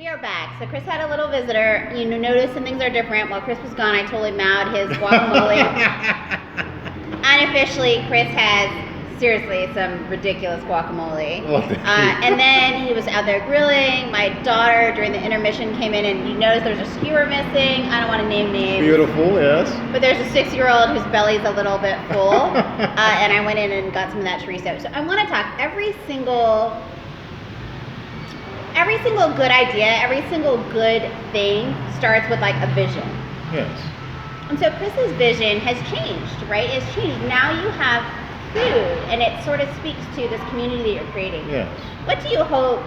We are back. So Chris had a little visitor. You notice some things are different. While Chris was gone, I totally mowed his guacamole. Unofficially, Chris has, seriously, some ridiculous guacamole. Oh, and then he was out there grilling. My daughter, during the intermission, came in and you notice there's a skewer missing. I don't want to name names. Beautiful, yes. But there's a 6-year-old whose belly's a little bit full. And I went in and got some of that chorizo. So I want to talk every single good idea, every single good thing starts with like a vision. Yes. And so Chris's vision has changed, right? It's changed. Now you have food, and it sort of speaks to this community that you're creating. Yes. What do you hope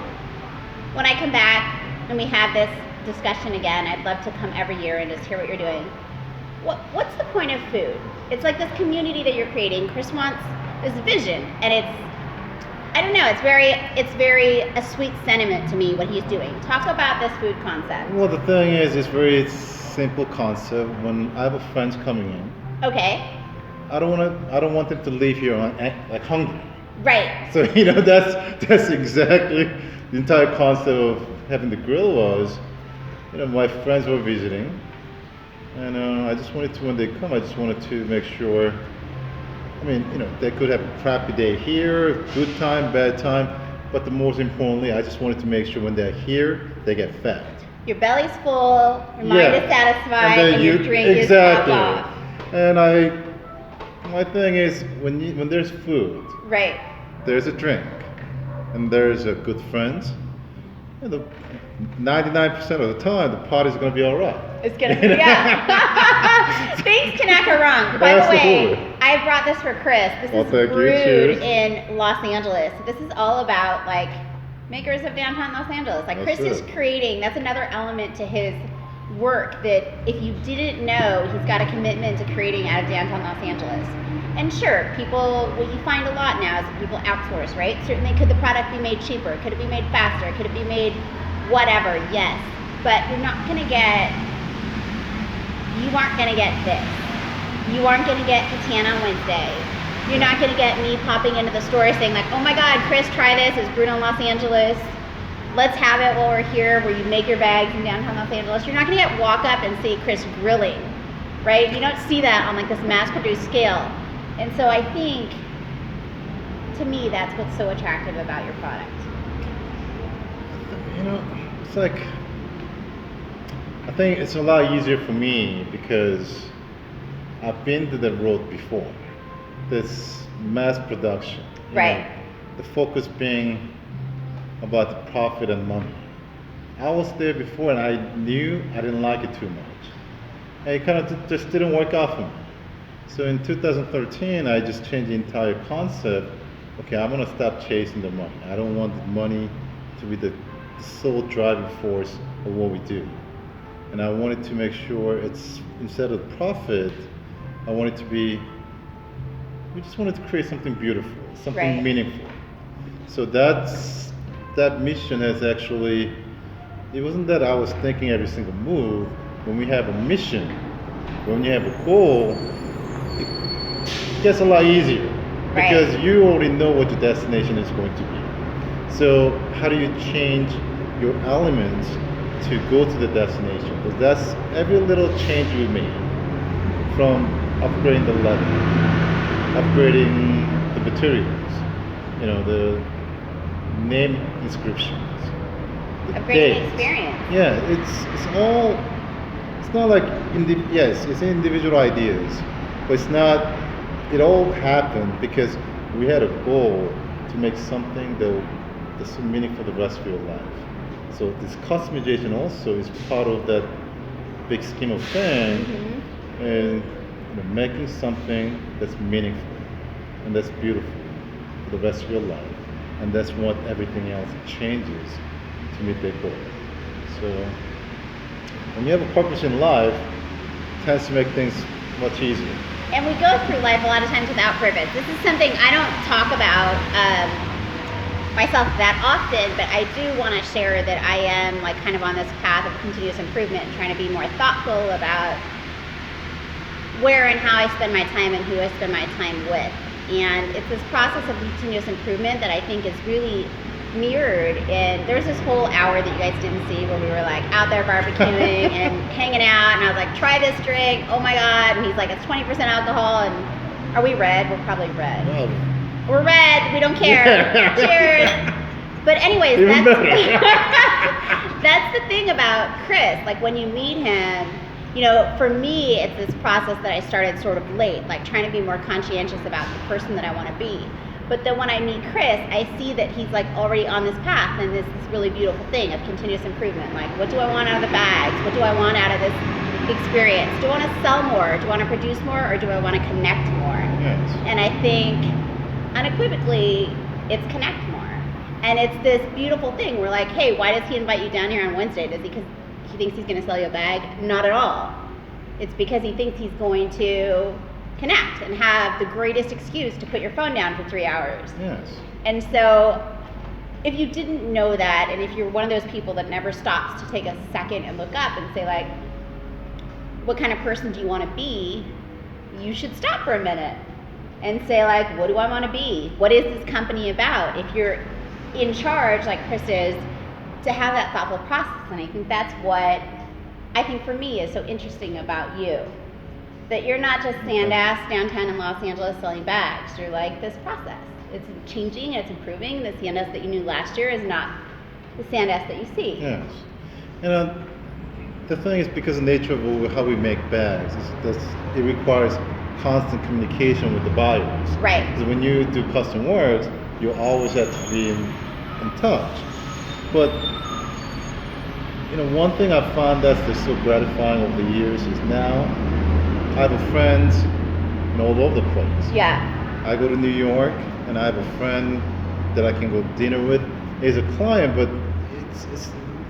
when I come back and we have this discussion again? I'd love to come every year and just hear what you're doing. What's the point of food? It's like this community that you're creating. Chris wants this vision, and it's, I don't know, it's very a sweet sentiment to me what he's doing. Talk about this food concept. Well, the thing is, it's very simple concept. When I have friends coming in, Okay. I don't want them to leave here like hungry. Right. So that's exactly the entire concept of having the grill was. My friends were visiting, and I just wanted to, when they come, I just wanted to make sure. They could have a crappy day here, good time, bad time, but the most importantly, I just wanted to make sure when they're here, they get fed. Your belly's full, your mind is satisfied, and your drink is topped off. And my thing is, when there's food, right, there's a drink, and there's a good friends, 99% of the time, the party's going to be all right. It's going to be, yeah. Things cannot go wrong. By the way, I brought this for Chris. This is brewed in Los Angeles. This is all about, like, makers of downtown Los Angeles. Like, Chris is creating, that's another element to his work that if you didn't know, he's got a commitment to creating out of downtown Los Angeles. And sure, what you find a lot now is that people outsource, right? Certainly, could the product be made cheaper? Could it be made faster? Could it be made whatever? Yes. But you aren't going to get this. You aren't going to get Catan on Wednesday. You're not going to get me popping into the store saying like, oh my God, Chris, try this. It's brewed in Los Angeles. Let's have it while we're here, where you make your bags in downtown Los Angeles. You're not going to walk up and see Chris grilling, right? You don't see that on like this mass-produced scale. And so I think, to me, that's what's so attractive about your product. It's like, I think it's a lot easier for me because I've been to the road before. This mass production. Right. The focus being about the profit and money. I was there before and I knew I didn't like it too much. And it kind of just didn't work out for me. So in 2013, I just changed the entire concept. Okay, I'm gonna stop chasing the money. I don't want the money to be the sole driving force of what we do. And I wanted to make sure it's, instead of profit, I wanted to be, we just wanted to create something beautiful, something meaningful. So that mission has actually, it wasn't that I was thinking every single move. When we have a mission, when you have a goal, it gets a lot easier because you already know what your destination is going to be. So how do you change your elements to go to the destination? Because that's every little change we make, from upgrading the leather, upgrading the materials, the name inscriptions, the upgrading the experience. Yeah, it's all. It's not like it's individual ideas, but it's not. It all happened because we had a goal to make something that's so meaningful for the rest of your life. So this customization also is part of that big scheme of things, and making something that's meaningful and that's beautiful for the rest of your life. And that's what everything else changes to meet that goal. So when you have a purpose in life, it tends to make things much easier. And we go through life a lot of times without purpose. This is something I don't talk about myself that often, but I do want to share that I am like kind of on this path of continuous improvement, trying to be more thoughtful about where and how I spend my time and who I spend my time with. And it's this process of continuous improvement that I think is really mirrored in, there was this whole hour that you guys didn't see where we were like out there barbecuing and hanging out, and I was like, try this drink, oh my God, and he's like, it's 20% alcohol, and are we red? We're probably red. Well, we're red, we don't care. Cheers. But anyways, that's the thing about Chris. Like when you meet him, you know, for me, it's this process that I started sort of late, like trying to be more conscientious about the person that I want to be. But then when I meet Chris, I see that he's like already on this path, and this really beautiful thing of continuous improvement. Like, what do I want out of the bags? What do I want out of this experience? Do I want to sell more? Do I want to produce more? Or do I want to connect more? Yes. And I think unequivocally, it's connect more. And it's this beautiful thing. We're like, hey, why does he invite you down here on Wednesday? Does he, because he thinks he's going to sell you a bag? Not at all. It's because he thinks he's going to connect and have the greatest excuse to put your phone down for 3 hours. Yes. And so if you didn't know that, and if you're one of those people that never stops to take a second and look up and say like, what kind of person do you want to be? You should stop for a minute and say like, what do I want to be? What is this company about? If you're in charge, like Chris is, to have that thoughtful process. And I think that's what I think for me is so interesting about you. That you're not just SANDAST downtown in Los Angeles selling bags. You're like this process. It's changing, it's improving. The SANDAST that you knew last year is not the SANDAST that you see. Yes. And the thing is, because of the nature of how we make bags, it requires constant communication with the buyers. Right. Because when you do custom works, you always have to be in touch. But you know, one thing I've found that's so gratifying over the years is now I have a friends all over the place. Yeah. I go to New York and I have a friend that I can go dinner with. He's a client, but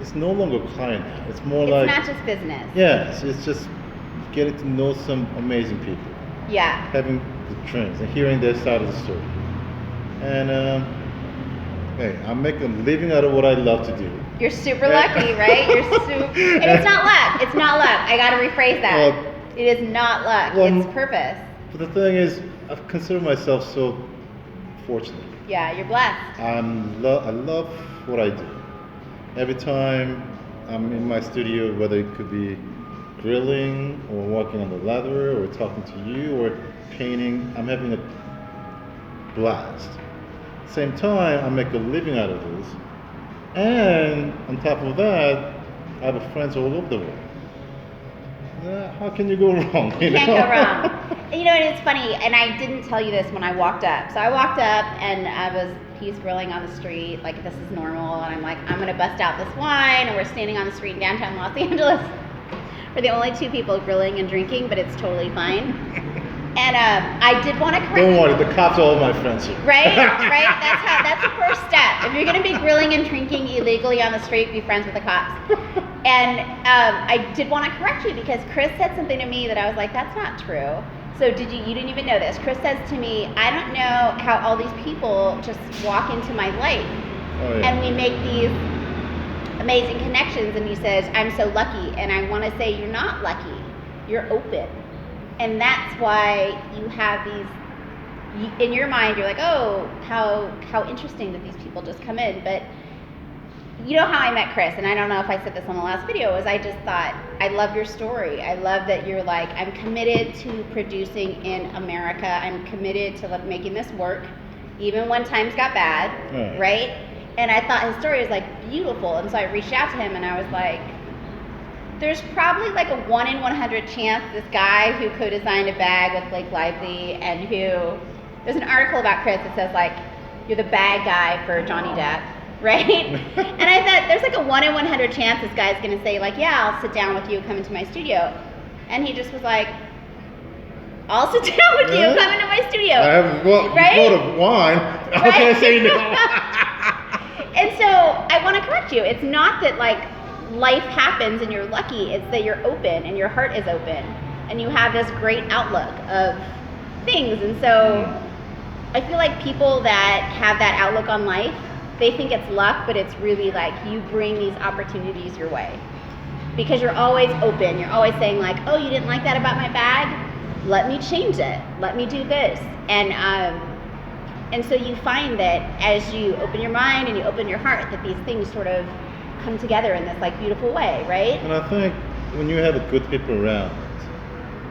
it's no longer a client now. It's more like, it's not just business. Yes, it's just getting to know some amazing people. Yeah. Having the drinks and hearing their side of the story. And hey, I'm making a living out of what I love to do. You're super lucky, right? You're super, and it's not luck. It's not luck. I got to rephrase that. Well, it is not luck. Well, it's purpose. But the thing is, I consider myself so fortunate. Yeah, you're blessed. I love what I do. Every time I'm in my studio, whether it could be grilling or walking on the leather or talking to you or painting, I'm having a blast. Same time, I make a living out of this. And on top of that, I have friends all over the world. How can you go wrong? You can't go wrong. You know, and it's funny, and I didn't tell you this when I walked up. So I walked up and he's grilling on the street, like this is normal, and I'm like, I'm gonna bust out this wine, and we're standing on the street in downtown Los Angeles. We're the only two people grilling and drinking, but it's totally fine. And I did want to correct Don't you. worry, the cops are all my friends here. Right? That's the first step. If you're going to be grilling and drinking illegally on the street, be friends with the cops. And I did want to correct you because Chris said something to me that I was like, that's not true. So you didn't even know this. Chris says to me, I don't know how all these people just walk into my life. Oh, yeah. And we make these amazing connections. And he says, I'm so lucky. And I want to say, you're not lucky. You're open. And that's why you have these, in your mind, you're like, oh, how interesting that these people just come in. But you know how I met Chris, and I don't know if I said this on the last video, is I just thought, I love your story. I love that you're like, I'm committed to producing in America. I'm committed to making this work, even when times got bad, right? And I thought his story was like beautiful. And so I reached out to him and I was like, there's probably like a 1 in 100 chance this guy who co-designed a bag with Blake Lively and who, there's an article about Chris that says like, you're the bag guy for Johnny Depp, right? And I thought there's like a 1 in 100 chance this guy's gonna say like, yeah, I'll sit down with you, come into my studio. And he just was like, I'll sit down with you, come into my studio. Right? You bought a wine, how can I say no? And so I wanna correct you. It's not that like, life happens and you're lucky, it's that you're open and your heart is open and you have this great outlook of things. And so I feel like people that have that outlook on life, they think it's luck, but it's really like you bring these opportunities your way because you're always open. You're always saying like, oh, you didn't like that about my bag? Let me change it. Let me do this. And And so you find that as you open your mind and you open your heart, that these things sort of come together in this like beautiful way, right? And I think when you have good people around,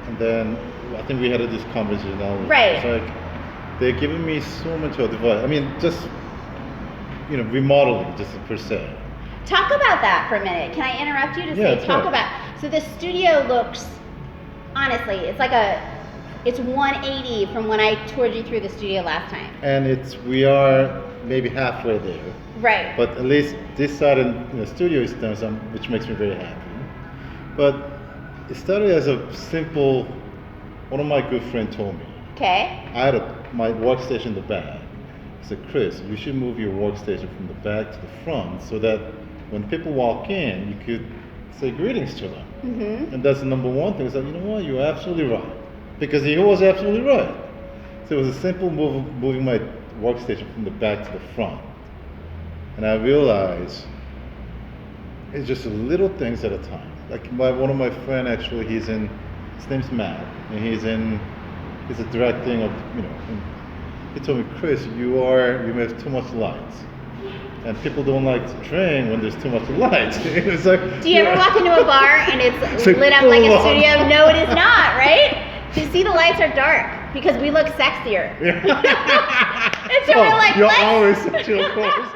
and then I think we had this conversation already. Right. It's like they're giving me so much advice. I mean, just remodeling, just per se. Talk about that for a minute. Can I interrupt you to Yeah, say, talk sure. about, so the studio looks, honestly, it's like it's 180 from when I toured you through the studio last time. And we are maybe halfway there. Right. But at least this side in the studio is done, which makes me very happy. But it started as a simple, one of my good friends told me. Okay. I had my workstation in the back. He said, Chris, you should move your workstation from the back to the front so that when people walk in, you could say greetings to them. Mm-hmm. And that's the number one thing. It's like, you know what, you're absolutely right. Because he was absolutely right. So it was a simple move of moving my workstation from the back to the front. And I realized it's just little things at a time. Like one of my friends actually, his name's Matt, and he's a directing of, and he told me, Chris, you have too much lights. And people don't like to drink when there's too much light. It's like, do you ever walk into a bar and it's like lit up like a full on. studio? No, it is not, right? You see, the lights are dark because we look sexier. Yeah. And so we're like, you're let's, always such a course.